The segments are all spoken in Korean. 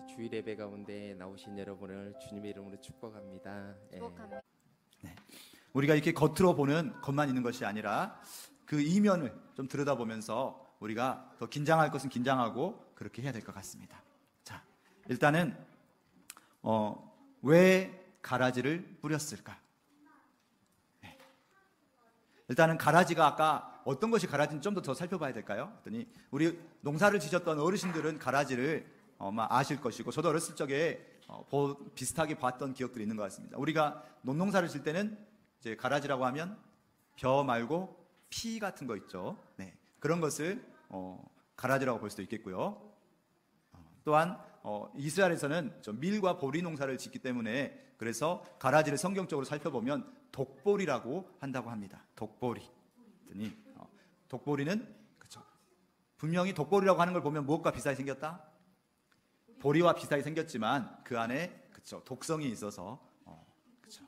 주일 예배 가운데 나오신 여러분을 주님의 이름으로 축복합니다. 축복합니다. 네. 우리가 이렇게 겉으로 보는 것만 있는 것이 아니라 그 이면을 좀 들여다보면서 우리가 더 긴장할 것은 긴장하고 그렇게 해야 될 것 같습니다. 자, 일단은 왜 가라지를 뿌렸을까? 네. 일단은 가라지가 아까 어떤 것이 가라지인지 좀 더 살펴봐야 될까요? 그랬더니 우리 농사를 지셨던 어르신들은 가라지를 아실 것이고, 저도 어렸을 적에 비슷하게 봤던 기억들이 있는 것 같습니다. 우리가 논농사를 질 때는 이제 가라지라고 하면 벼 말고 피 같은 거 있죠. 네, 그런 것을 가라지라고 볼 수도 있겠고요. 또한 이스라엘에서는 밀과 보리 농사를 짓기 때문에 그래서 가라지를 성경적으로 살펴보면 독보리라고 한다고 합니다. 독보리. 독보리는 그렇죠. 분명히 독보리라고 하는 걸 보면 무엇과 비슷하게 생겼다? 보리와 비슷하게 생겼지만 그 안에 그렇죠. 독성이 있어서 그렇죠.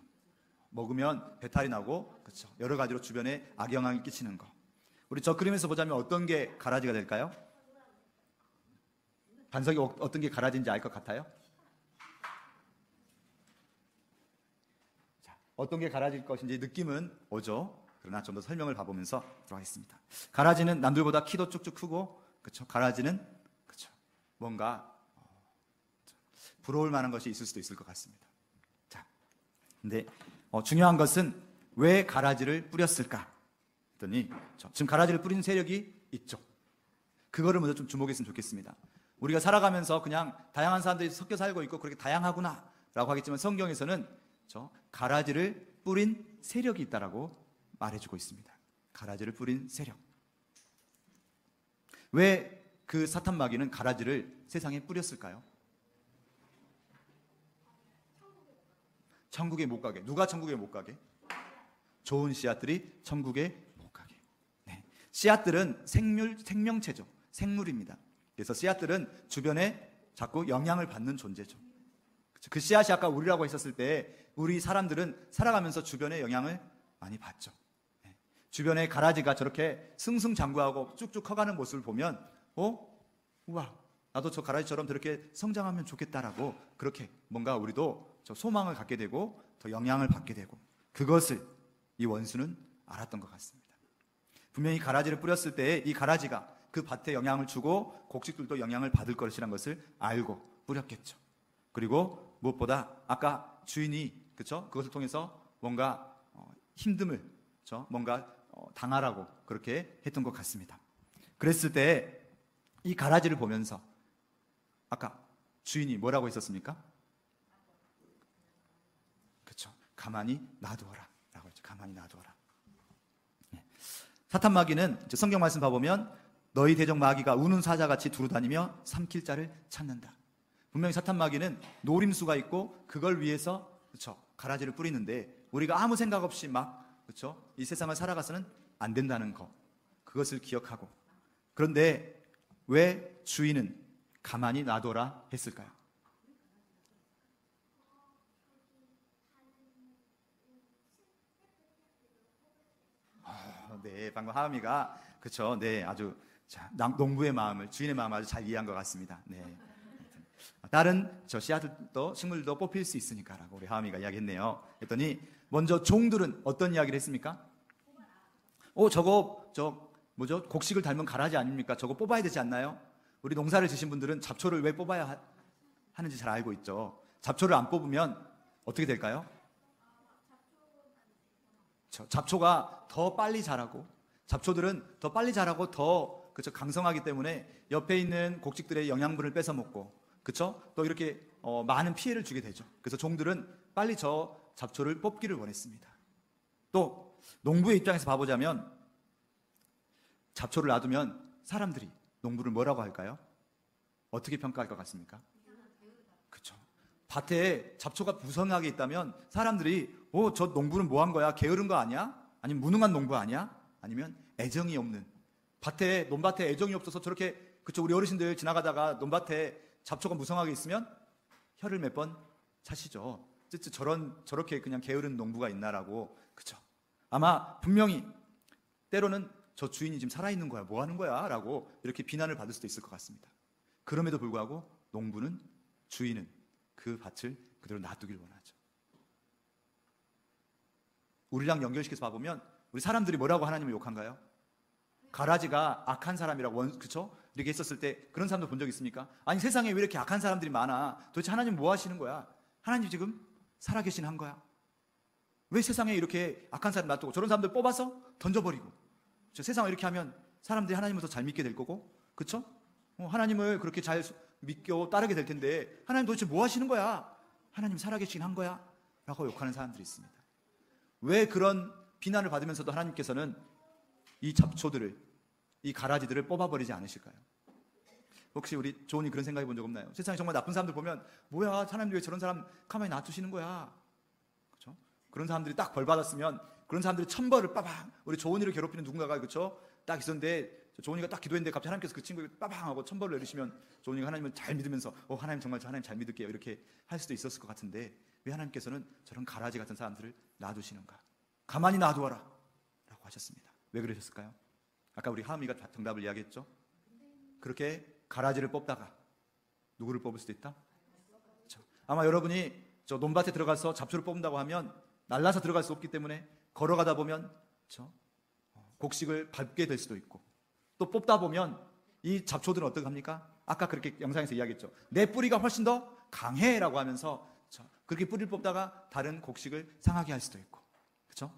먹으면 배탈이 나고 그렇죠. 여러 가지로 주변에 악영향을 끼치는 거. 우리 저 그림에서 보자면 어떤 게 가라지가 될까요? 반석이 어떤 게 가라지인지 알 것 같아요? 자, 어떤 게 가라질 것인지 느낌은 오죠. 그러나 좀 더 설명을 봐보면서 들어가겠습니다. 가라지는 남들보다 키도 쭉쭉 크고, 그렇죠. 가라지는 그렇죠. 뭔가 부러울 만한 것이 있을 수도 있을 것 같습니다. 자, 근데 중요한 것은 왜 가라지를 뿌렸을까? 했더니 지금 가라지를 뿌리는 세력이 있죠. 그거를 먼저 좀 주목했으면 좋겠습니다. 우리가 살아가면서 그냥 다양한 사람들이 섞여 살고 있고 그렇게 다양하구나 라고 하겠지만 성경에서는 가라지를 뿌린 세력이 있다라고 말해주고 있습니다. 가라지를 뿌린 세력. 왜 그 사탄 마귀는 가라지를 세상에 뿌렸을까요? 천국에 못 가게. 누가 천국에 못 가게? 좋은 씨앗들이 천국에 못 가게. 네. 씨앗들은 생명체죠. 생물입니다. 그래서 씨앗들은 주변에 자꾸 영향을 받는 존재죠. 그 씨앗이 아까 우리라고 했었을 때 우리 사람들은 살아가면서 주변에 영향을 많이 받죠. 네. 주변에 가라지가 저렇게 승승장구하고 쭉쭉 커가는 모습을 보면 우와, 나도 저 가라지처럼 저렇게 성장하면 좋겠다라고 그렇게 뭔가 우리도 저 소망을 갖게 되고 더 영향을 받게 되고, 그것을 이 원수는 알았던 것 같습니다. 분명히 가라지를 뿌렸을 때 이 가라지가 그 밭에 영향을 주고 곡식들도 영향을 받을 것이라는 것을 알고 뿌렸겠죠. 그리고 무엇보다 아까 주인이 그렇죠? 그것을 통해서 뭔가 힘듦을 뭔가 당하라고 그렇게 했던 것 같습니다. 그랬을 때 이 가라지를 보면서 아까 주인이 뭐라고 했었습니까? 그렇죠. 가만히 놔두어라 라고 했죠. 가만히 놔두어라. 네. 사탄 마귀는 성경 말씀 봐보면 너희 대적 마귀가 우는 사자같이 두루다니며 삼킬 자를 찾는다. 분명히 사탄 마귀는 노림수가 있고 그걸 위해서 그렇죠. 가라지를 뿌리는데 우리가 아무 생각 없이 그렇죠. 이 세상을 살아가서는 안 된다는 거, 그것을 기억하고, 그런데 왜 주인은 가만히 놔둬라 했을까요? 네, 방금 하음이가 그렇죠. 네, 아주 농부의 마음을, 주인의 마음을 아주 잘 이해한 것 같습니다. 네. 다른 씨앗들도 식물들도 뽑힐 수 있으니까라고 우리 하음이가 이야기했네요. 했더니 먼저 종들은 어떤 이야기를 했습니까? 저거 곡식을 닮은 가라지 아닙니까? 저거 뽑아야 되지 않나요? 우리 농사를 지신 분들은 잡초를 왜 뽑아야 하는지 잘 알고 있죠. 잡초를 안 뽑으면 어떻게 될까요? 잡초가 더 빨리 자라고, 잡초들은 더 빨리 자라고 더 그렇죠, 강성하기 때문에 옆에 있는 곡식들의 영양분을 뺏어 먹고, 그렇죠? 또 이렇게 많은 피해를 주게 되죠. 그래서 종들은 빨리 저 잡초를 뽑기를 원했습니다. 또 농부의 입장에서 봐보자면 잡초를 놔두면 사람들이 농부를 뭐라고 할까요? 어떻게 평가할 것 같습니까? 그렇죠. 밭에 잡초가 무성하게 있다면 사람들이 저 농부는 뭐 한 거야? 게으른 거 아니야? 아니면 무능한 농부 아니야? 아니면 애정이 없는, 논밭에 애정이 없어서 저렇게, 그렇죠. 우리 어르신들 지나가다가 논밭에 잡초가 무성하게 있으면 혀를 몇 번 차시죠. 저렇게 그냥 게으른 농부가 있나라고. 그렇죠. 아마 분명히 때로는 저 주인이 지금 살아있는 거야, 뭐 하는 거야? 라고 이렇게 비난을 받을 수도 있을 것 같습니다. 그럼에도 불구하고 농부는 주인은 그 밭을 그대로 놔두길 원하죠. 우리랑 연결시켜서 봐보면 우리 사람들이 뭐라고 하나님을 욕한가요? 가라지가 악한 사람이라고 그쵸? 이렇게 했었을 때 그런 사람들 본 적 있습니까? 아니 세상에 왜 이렇게 악한 사람들이 많아? 도대체 하나님 뭐 하시는 거야? 하나님 지금 살아계신 한 거야? 왜 세상에 이렇게 악한 사람 놔두고 저런 사람들 뽑아서 던져버리고 세상을 이렇게 하면 사람들이 하나님을 더 잘 믿게 될 거고 그쵸? 하나님을 그렇게 잘 믿고 따르게 될 텐데 하나님 도대체 뭐 하시는 거야? 하나님 살아계신 한 거야? 라고 욕하는 사람들이 있습니다. 왜 그런 비난을 받으면서도 하나님께서는 이 잡초들을, 이 가라지들을 뽑아버리지 않으실까요? 혹시 우리 조은이 그런 생각해 본 적 없나요? 세상에 정말 나쁜 사람들 보면 뭐야 하나님 왜 저런 사람 가만히 놔두시는 거야? 그렇죠? 그런 사람들이 딱 벌 받았으면 그런 사람들이 천벌을 빠방 우리 조은이를 괴롭히는 누군가가 그렇죠? 딱 있었는데 조은이가 딱 기도했는데 갑자기 하나님께서 그 친구에게 빠방 하고 천벌을 내리시면 조은이가 하나님을 잘 믿으면서 하나님 정말 저 하나님 잘 믿을게요 이렇게 할 수도 있었을 것 같은데 왜 하나님께서는 저런 가라지 같은 사람들을 놔두시는가? 가만히 놔두어라 라고 하셨습니다. 왜 그러셨을까요? 아까 우리 하은이가 정답을 이야기했죠. 그렇게 가라지를 뽑다가 누구를 뽑을 수도 있다? 그렇죠. 아마 여러분이 저 논밭에 들어가서 잡초를 뽑는다고 하면 날라서 들어갈 수 없기 때문에 걸어가다 보면 그렇죠? 곡식을 밟게 될 수도 있고 또 뽑다 보면 이 잡초들은 어떻게 합니까? 아까 그렇게 영상에서 이야기했죠. 내 뿌리가 훨씬 더 강해라고 하면서 그렇죠? 그렇게 뿌리를 뽑다가 다른 곡식을 상하게 할 수도 있고 그렇죠?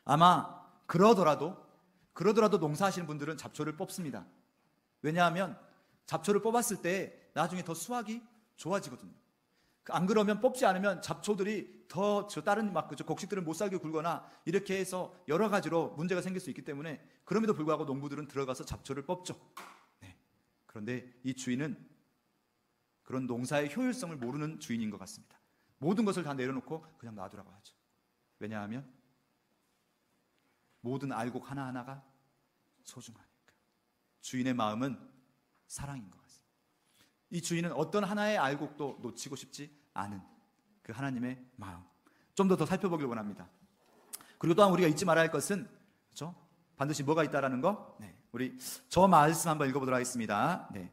아마 그러더라도 농사하시는 분들은 잡초를 뽑습니다. 왜냐하면 잡초를 뽑았을 때 나중에 더 수확이 좋아지거든요. 안 그러면 뽑지 않으면 잡초들이 더 다른 곡식들을 못 살게 굴거나 이렇게 해서 여러 가지로 문제가 생길 수 있기 때문에 그럼에도 불구하고 농부들은 들어가서 잡초를 뽑죠. 네. 그런데 이 주인은 그런 농사의 효율성을 모르는 주인인 것 같습니다. 모든 것을 다 내려놓고 그냥 놔두라고 하죠. 왜냐하면 모든 알곡 하나하나가 소중하니까. 주인의 마음은 사랑인 것 같습니다. 이 주인은 어떤 하나의 알곡도 놓치고 싶지 않은 그 하나님의 마음. 좀 더 살펴보길 원합니다. 그리고 또한 우리가 잊지 말아야 할 것은 그렇죠? 반드시 뭐가 있다라는 거. 네. 우리 저 말씀 한번 읽어보도록 하겠습니다. 네.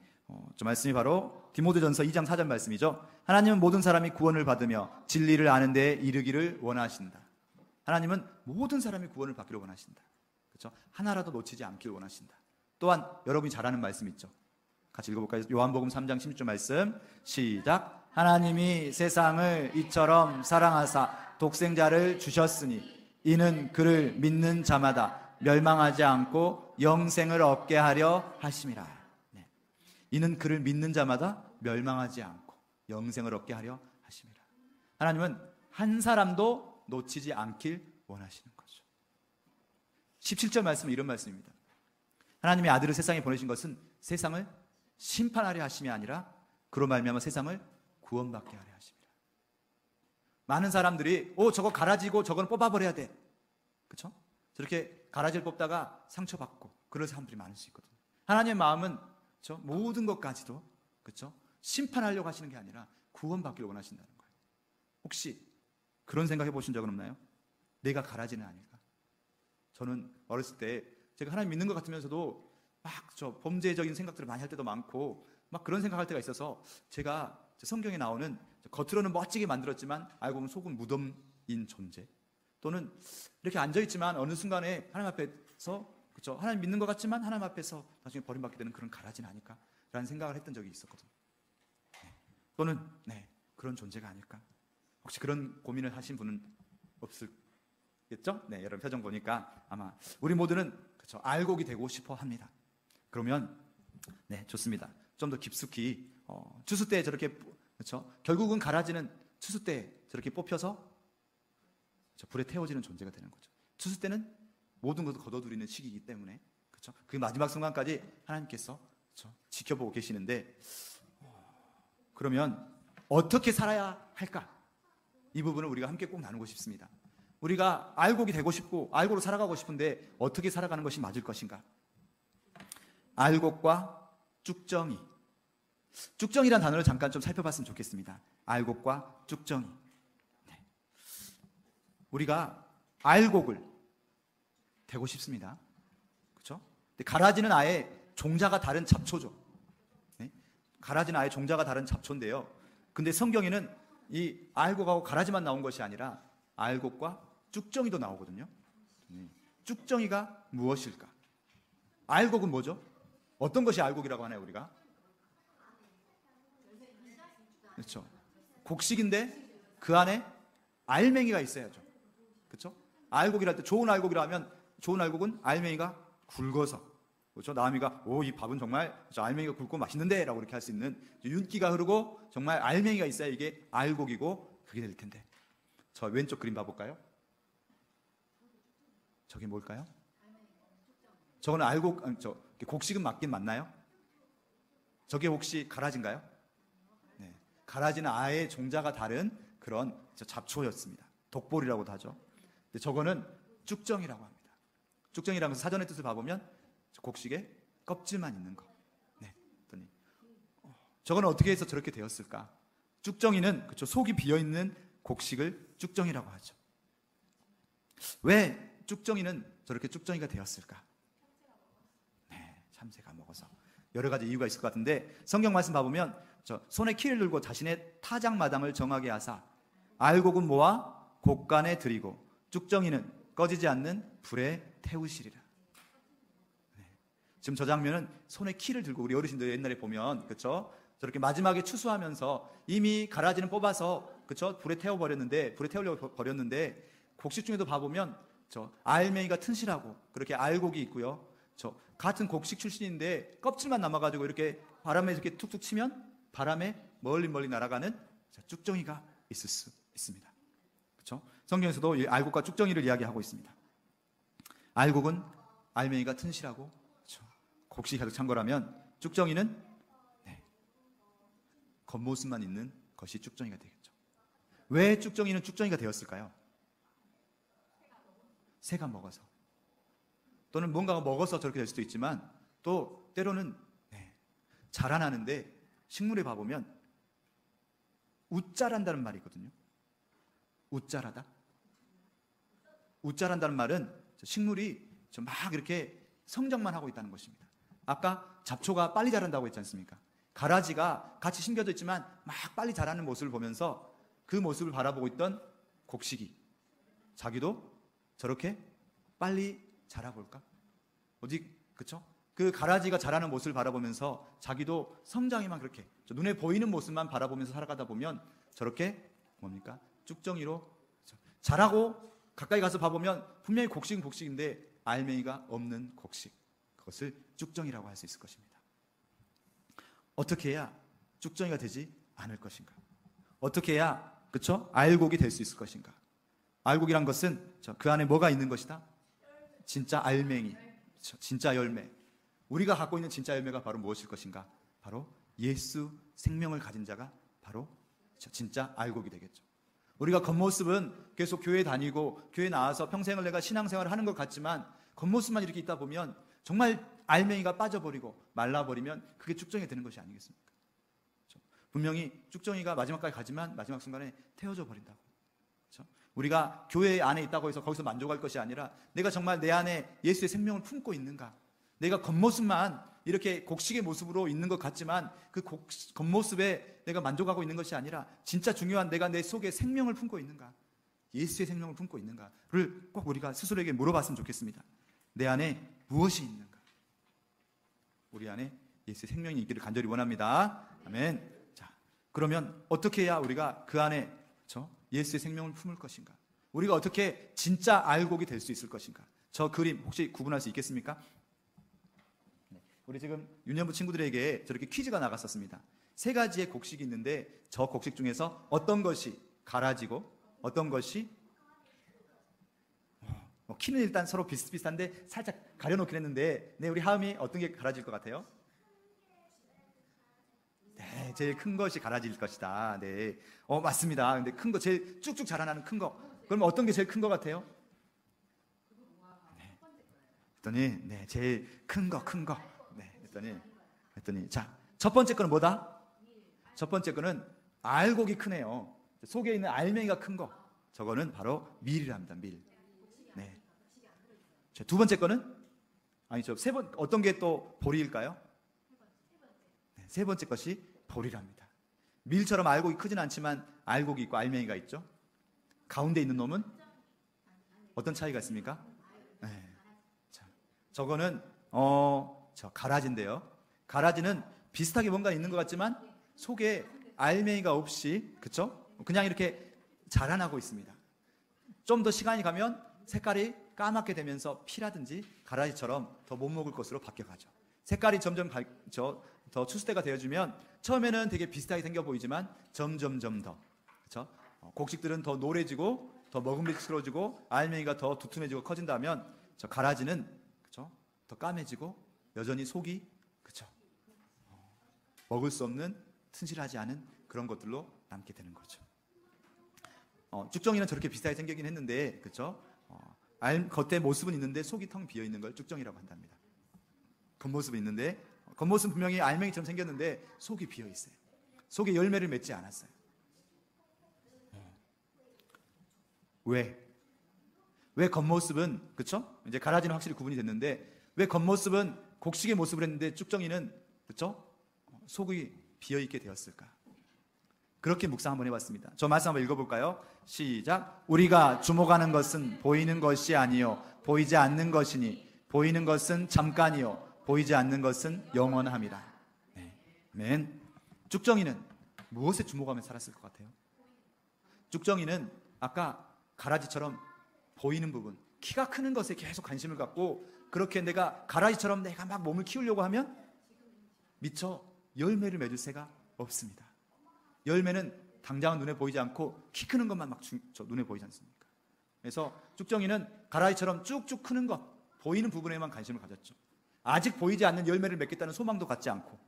저 말씀이 바로 디모데전서 2장 4절 말씀이죠. 하나님은 모든 사람이 구원을 받으며 진리를 아는 데 이르기를 원하신다. 하나님은 모든 사람이 구원을 받기를 원하신다. 그렇죠? 하나라도 놓치지 않기를 원하신다. 또한 여러분이 잘 아는 말씀 있죠. 같이 읽어볼까요? 요한복음 3장 16절 말씀 시작. 하나님이 세상을 이처럼 사랑하사 독생자를 주셨으니 이는 그를 믿는 자마다 멸망하지 않고 영생을 얻게 하려 하심이라. 네. 이는 그를 믿는 자마다 멸망하지 않고 영생을 얻게 하려 하심이라. 하나님은 한 사람도 놓치지 않길 원하시는 거죠. 17절 말씀은 이런 말씀입니다. 하나님의 아들을 세상에 보내신 것은 세상을 심판하려 하심이 아니라 그로 말미암아 세상을 구원받게 하려 하십니다. 많은 사람들이 저거 가라지고 저거는 뽑아버려야 돼. 그렇죠? 저렇게 가라지를 뽑다가 상처받고 그럴 사람들이 많을 수 있거든요. 하나님의 마음은 그렇죠? 모든 것까지도 그렇죠? 심판하려고 하시는 게 아니라 구원받기를 원하신다는 거예요. 혹시 그런 생각해 보신 적은 없나요? 내가 가라지는 아닐까? 저는 어렸을 때 제가 하나님 믿는 것 같으면서도 막 범죄적인 생각들을 많이 할 때도 많고 막 그런 생각할 때가 있어서 제가 성경에 나오는 겉으로는 멋지게 만들었지만 알고 보면 속은 무덤인 존재 또는 이렇게 앉아있지만 어느 순간에 하나님 앞에서 그렇죠? 하나님 믿는 것 같지만 하나님 앞에서 나중에 버림받게 되는 그런 가라지는 아닐까? 라는 생각을 했던 적이 있었거든요. 네. 또는 그런 존재가 아닐까? 혹시 그런 고민을 하신 분은 없을겠죠? 네, 여러분 표정 보니까 아마 우리 모두는 그렇죠? 알곡이 되고 싶어 합니다. 그러면 좋습니다. 좀 더 깊숙이 추수 때 저렇게 그렇죠? 결국은 가라지는 추수 때 저렇게 뽑혀서 불에 태워지는 존재가 되는 거죠. 추수 때는 모든 것을 거둬들이는 시기이기 때문에 그렇죠? 그 마지막 순간까지 하나님께서 그렇죠? 지켜보고 계시는데 그러면 어떻게 살아야 할까? 이 부분을 우리가 함께 꼭 나누고 싶습니다. 우리가 알곡이 되고 싶고 알곡으로 살아가고 싶은데 어떻게 살아가는 것이 맞을 것인가? 알곡과 쭉정이. 쭉정이란 단어를 잠깐 좀 살펴봤으면 좋겠습니다. 알곡과 쭉정이. 네. 우리가 알곡을 되고 싶습니다. 그렇죠? 근데 가라지는 아예 종자가 다른 잡초죠. 네? 가라지는 아예 종자가 다른 잡초인데요. 근데 성경에는 이 알곡하고 가라지만 나온 것이 아니라 알곡과 쭉정이도 나오거든요. 쭉정이가 무엇일까? 알곡은 뭐죠? 어떤 것이 알곡이라고 하나요, 우리가? 그렇죠. 곡식인데 그 안에 알맹이가 있어야죠. 그렇죠? 알곡이랄 때 좋은 알곡이라면 좋은 알곡은 알맹이가 굵어서, 그렇죠? 나미가 이 밥은 정말 알맹이가 굵고 맛있는데 라고 이렇게 할 수 있는 윤기가 흐르고 정말 알맹이가 있어야 이게 알곡이고 그게 될 텐데. 저 왼쪽 그림 봐볼까요? 저게 뭘까요? 저거는 곡식은 맞긴 맞나요? 저게 혹시 가라지인가요? 네. 가라지는 아예 종자가 다른 그런 잡초였습니다. 독보리라고도 하죠. 근데 저거는 쭉정이라고 합니다. 쭉정이라는 것은 사전의 뜻을 봐보면 곡식에 껍질만 있는 거. 네. 저거는 어떻게 해서 저렇게 되었을까? 쭉정이는 그렇죠. 속이 비어 있는 곡식을 쭉정이라고 하죠. 왜 쭉정이는 저렇게 쭉정이가 되었을까? 네, 참새가 먹어서 여러 가지 이유가 있을 것 같은데 성경 말씀 봐보면 손에 키를 들고 자신의 타작마당을 정하게 하사 알곡은 모아 곡간에 들이고 쭉정이는 꺼지지 않는 불에 태우시리라. 네. 지금 저 장면은 손에 키를 들고 우리 어르신들 옛날에 보면 그렇죠? 저렇게 마지막에 추수하면서 이미 가라지는 뽑아서 그렇죠? 불에 태우려고 버렸는데 곡식 중에도 봐보면 알맹이가 튼실하고 그렇게 알곡이 있고요. 같은 곡식 출신인데 껍질만 남아가지고 이렇게 바람에 이렇게 툭툭 치면 바람에 멀리 날아가는 쭉정이가 있을 수 있습니다. 그렇죠? 성경에서도 이 알곡과 쭉정이를 이야기하고 있습니다. 알곡은 알맹이가 튼실하고 그렇죠? 곡식이 가득 찬 거라면 쭉정이는 겉모습만 있는 것이 쭉정이가 되겠죠. 왜 쭉정이는 쭉정이가 되었을까요? 새가 먹어서 또는 뭔가가 먹어서 저렇게 될 수도 있지만 또 때로는 자라나는데 식물에 봐보면 웃자란다는 말이 있거든요. 웃자라다. 웃자란다는 말은 식물이 막 이렇게 성장만 하고 있다는 것입니다. 아까 잡초가 빨리 자란다고 했지 않습니까? 가라지가 같이 심겨져 있지만 막 빨리 자라는 모습을 보면서 그 모습을 바라보고 있던 곡식이 자기도 저렇게 빨리 자라볼까? 그쵸? 그 가라지가 자라는 모습을 바라보면서 자기도 성장이만 그렇게 눈에 보이는 모습만 바라보면서 살아가다 보면 저렇게 뭡니까? 쭉정이로 자라고 가까이 가서 봐보면 분명히 곡식은 곡식인데 알맹이가 없는 곡식, 그것을 쭉정이라고 할 수 있을 것입니다. 어떻게 해야 쭉정이가 되지 않을 것인가? 어떻게 해야 그쵸? 알곡이 될 수 있을 것인가? 알곡이란 것은 그 안에 뭐가 있는 것이다? 진짜 알맹이, 진짜 열매. 우리가 갖고 있는 진짜 열매가 바로 무엇일 것인가? 바로 예수 생명을 가진 자가 바로 진짜 알곡이 되겠죠. 우리가 겉모습은 계속 교회 다니고 교회 나와서 평생을 내가 신앙생활을 하는 것 같지만 겉모습만 이렇게 있다 보면 정말 알맹이가 빠져버리고 말라버리면 그게 쭉정이 되는 것이 아니겠습니까? 분명히 쭉정이가 마지막까지 가지만 마지막 순간에 태워져 버린다고. 그렇죠? 우리가 교회 안에 있다고 해서 거기서 만족할 것이 아니라 내가 정말 내 안에 예수의 생명을 품고 있는가? 내가 겉모습만 이렇게 곡식의 모습으로 있는 것 같지만 그 겉모습에 내가 만족하고 있는 것이 아니라 진짜 중요한 내가 내 속에 생명을 품고 있는가? 예수의 생명을 품고 있는가를 꼭 우리가 스스로에게 물어봤으면 좋겠습니다. 내 안에 무엇이 있는가? 우리 안에 예수의 생명이 있기를 간절히 원합니다. 아멘. 자, 그러면 어떻게 해야 우리가 그 안에 예수의 생명을 품을 것인가? 우리가 어떻게 진짜 알곡이 될 수 있을 것인가? 저 그림 혹시 구분할 수 있겠습니까? 우리 지금 유년부 친구들에게 저렇게 퀴즈가 나갔었습니다. 3가지의 곡식이 있는데 저 곡식 중에서 어떤 것이 가라지고 어떤 것이 키는 일단 서로 비슷비슷한데 살짝 가려놓긴 했는데 우리 하음이 어떤 게 가라질 것 같아요? 네, 제일 큰 것이 가라질 것이다. 네, 맞습니다. 근데 큰 거 제일 쭉쭉 자라나는 큰 거. 그러면 어떤 게 제일 큰 것 같아요? 네. 했더니 제일 큰 거. 네, 했더니 자, 첫 번째 거는 뭐다? 첫 번째 거는 알곡이 크네요. 속에 있는 알맹이가 큰 거. 저거는 바로 밀이랍니다. 밀. 네. 자, 두 번째 거는 어떤 게 또 보리일까요? 네. 세 번째 것이 보리랍니다. 밀처럼 알곡이 크진 않지만 알곡이 있고 알맹이가 있죠. 가운데 있는 놈은 어떤 차이가 있습니까? 네. 자, 저거는 저 가라지인데요. 가라지는 비슷하게 뭔가 있는 것 같지만 속에 알맹이가 없이, 그쵸? 그냥 이렇게 자라나고 있습니다. 좀 더 시간이 가면 색깔이 까맣게 되면서 피라든지 가라지처럼 더 못 먹을 것으로 바뀌어가죠. 색깔이 점점 더 추수때가 되어주면 처음에는 되게 비슷하게 생겨 보이지만 점점 더, 그렇죠? 곡식들은 더 노래지고 더 먹음직스러워지고 알맹이가 더 두툼해지고 커진다면 저 가라지는, 그렇죠? 더 까매지고 여전히 속이, 그렇죠? 먹을 수 없는 튼실하지 않은 그런 것들로 남게 되는 거죠. 쭉정이는 저렇게 비슷하게 생기긴 했는데, 그렇죠? 겉에 모습은 있는데 속이 텅 비어 있는 걸 쭉정이라고 한답니다. 겉모습은 있는데, 겉모습은 분명히 알맹이처럼 생겼는데 속이 비어 있어요. 속에 열매를 맺지 않았어요. 왜 겉모습은, 그렇죠? 이제 가라지는 확실히 구분이 됐는데 왜 겉모습은 곡식의 모습을 했는데 쭉정이는, 그렇죠? 속이 비어 있게 되었을까? 그렇게 묵상 한번 해봤습니다. 저 말씀 한번 읽어볼까요? 시작. 우리가 주목하는 것은 보이는 것이 아니요 보이지 않는 것이니 보이는 것은 잠깐이요 보이지 않는 것은 영원함이라. 네. 아멘. 쭉정이는 무엇에 주목하며 살았을 것 같아요? 쭉정이는 아까 가라지처럼 보이는 부분, 키가 크는 것에 계속 관심을 갖고, 그렇게 내가 가라지처럼 내가 막 몸을 키우려고 하면 미처 열매를 맺을 새가 없습니다. 열매는 당장은 눈에 보이지 않고 키 크는 것만 막 눈에 보이지 않습니까? 그래서 쭉정이는 가라지처럼 쭉쭉 크는 것, 보이는 부분에만 관심을 가졌죠. 아직 보이지 않는 열매를 맺겠다는 소망도 갖지 않고,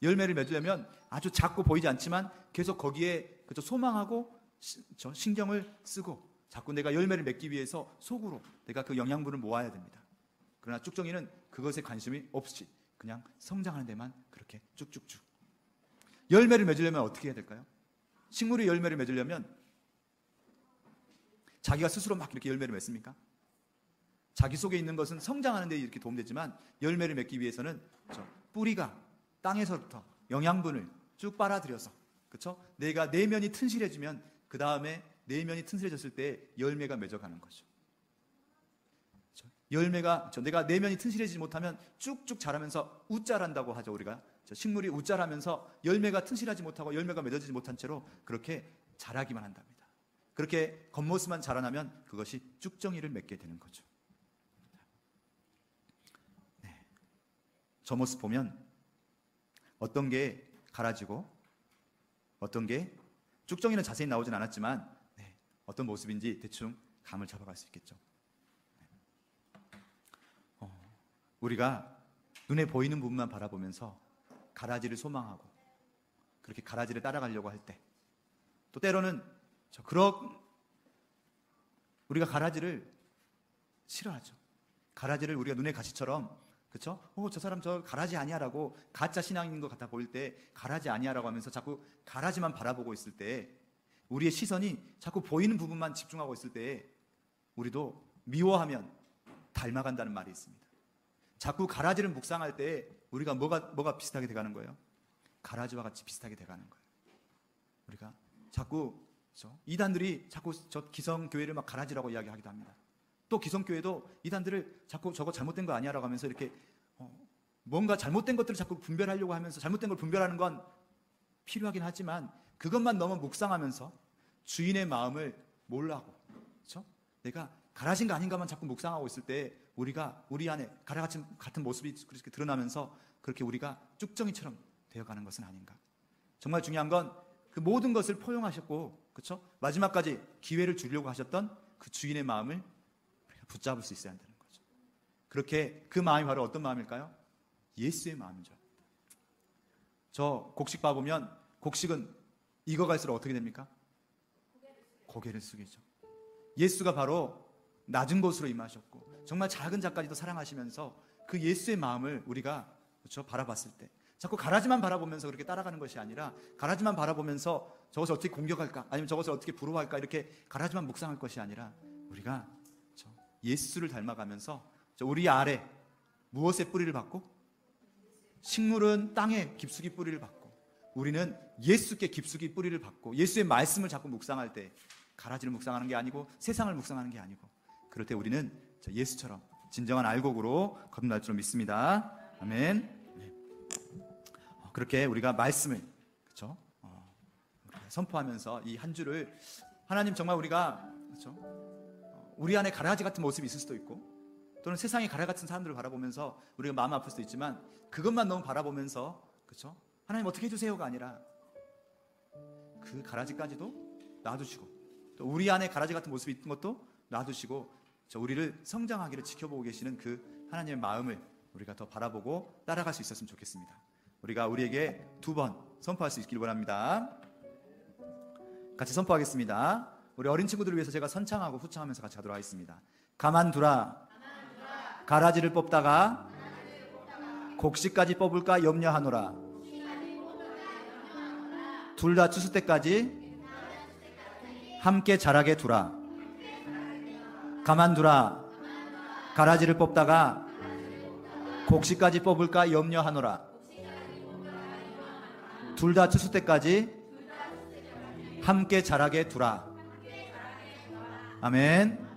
열매를 맺으려면 아주 작고 보이지 않지만 계속 거기에 소망하고 신경을 쓰고 자꾸 내가 열매를 맺기 위해서 속으로 내가 그 영양분을 모아야 됩니다. 그러나 쭉정이는 그것에 관심이 없이 그냥 성장하는 데만 그렇게 쭉쭉쭉. 열매를 맺으려면 어떻게 해야 될까요? 식물이 열매를 맺으려면 자기가 스스로 막 이렇게 열매를 맺습니까? 자기 속에 있는 것은 성장하는 데 이렇게 도움되지만 열매를 맺기 위해서는 뿌리가 땅에서부터 영양분을 쭉 빨아들여서, 그렇죠? 내가 내면이 튼실해지면 그 다음에 내면이 튼실해졌을 때 열매가 맺어가는 거죠. 그렇죠? 열매가, 내가 내면이 튼실해지지 못하면 쭉쭉 자라면서 웃자란다고 하죠. 우리가 식물이 웃자라면서 열매가 튼실하지 못하고 열매가 맺어지지 못한 채로 그렇게 자라기만 한답니다. 그렇게 겉모습만 자라나면 그것이 쭉정이를 맺게 되는 거죠. 네. 저 모습 보면 어떤 게 가라지고 어떤 게, 쭉정이는 자세히 나오진 않았지만 어떤 모습인지 대충 감을 잡아갈 수 있겠죠. 우리가 눈에 보이는 부분만 바라보면서 가라지를 소망하고 그렇게 가라지를 따라가려고 할 때, 또 때로는 우리가 가라지를 싫어하죠. 가라지를 우리가 눈의 가시처럼, 그렇죠? 저 사람 저 가라지 아니야라고 가짜 신앙인 것 같아 보일 때 가라지 아니야라고 하면서 자꾸 가라지만 바라보고 있을 때, 우리의 시선이 자꾸 보이는 부분만 집중하고 있을 때 우리도 미워하면 닮아간다는 말이 있습니다. 자꾸 가라지를 묵상할 때 우리가 뭐가 비슷하게 돼가는 거예요? 가라지와 같이 비슷하게 돼가는 거예요. 우리가 자꾸 이단들이 자꾸 저 기성교회를 막 가라지라고 이야기하기도 합니다. 또 기성교회도 이단들을 자꾸 저거 잘못된 거 아니야라고 하면서 이렇게 뭔가 잘못된 것들을 자꾸 분별하려고 하면서, 잘못된 걸 분별하는 건 필요하긴 하지만 그것만 너무 묵상하면서 주인의 마음을 몰라하고, 그렇죠? 내가 가라지인가 아닌가만 자꾸 묵상하고 있을 때 우리 안에 가라지 같은 모습이 그렇게 드러나면서 그렇게 우리가 쭉정이처럼 되어가는 것은 아닌가. 정말 중요한 건 그 모든 것을 포용하셨고, 그렇죠? 마지막까지 기회를 주려고 하셨던 그 주인의 마음을 붙잡을 수 있어야 한다는 거죠. 그렇게 그 마음이 바로 어떤 마음일까요? 예수의 마음이죠. 저 곡식 봐보면 곡식은 익어갈수록 어떻게 됩니까? 고개를 숙이죠. 예수가 바로 낮은 곳으로 임하셨고 정말 작은 자까지도 사랑하시면서 그 예수의 마음을 우리가, 그렇죠? 바라봤을 때 자꾸 가라지만 바라보면서 그렇게 따라가는 것이 아니라, 가라지만 바라보면서 저것을 어떻게 공격할까, 아니면 저것을 어떻게 부러워할까, 이렇게 가라지만 묵상할 것이 아니라 우리가 예수를 닮아가면서 우리 아래 무엇의 뿌리를 받고? 식물은 땅에 깊숙이 뿌리를 받고 우리는 예수께 깊숙이 뿌리를 받고 예수의 말씀을 자꾸 묵상할 때 가라지를 묵상하는 게 아니고 세상을 묵상하는 게 아니고 그럴 때 우리는 예수처럼 진정한 알곡으로 거듭날 줄 믿습니다. 아멘. 그렇게 우리가 말씀을 그렇죠? 선포하면서 이 한 주를 하나님 정말 우리가 그렇죠? 우리 안에 가라지 같은 모습이 있을 수도 있고 또는 세상의 가라지 같은 사람들을 바라보면서 우리가 마음 아플 수도 있지만 그것만 너무 바라보면서 그렇죠? 하나님 어떻게 해주세요가 아니라 그 가라지까지도 놔두시고 또 우리 안에 가라지 같은 모습이 있는 것도 놔두시고 우리를 성장하기를 지켜보고 계시는 그 하나님의 마음을 우리가 더 바라보고 따라갈 수 있었으면 좋겠습니다. 우리가 우리에게 2번 선포할 수 있기를 원합니다. 같이 선포하겠습니다. 우리 어린 친구들을 위해서 제가 선창하고 후창하면서 같이 하도록 하겠습니다. 가만두라. 가라지를 뽑다가 곡식까지 뽑을까 염려하노라. 둘 다 추수 때까지 함께 자라게 두라. 가만두라. 가라지를 뽑다가 곡식까지 뽑을까 염려하노라. 둘 다 추수 때까지 함께 자라게 두라. 아멘.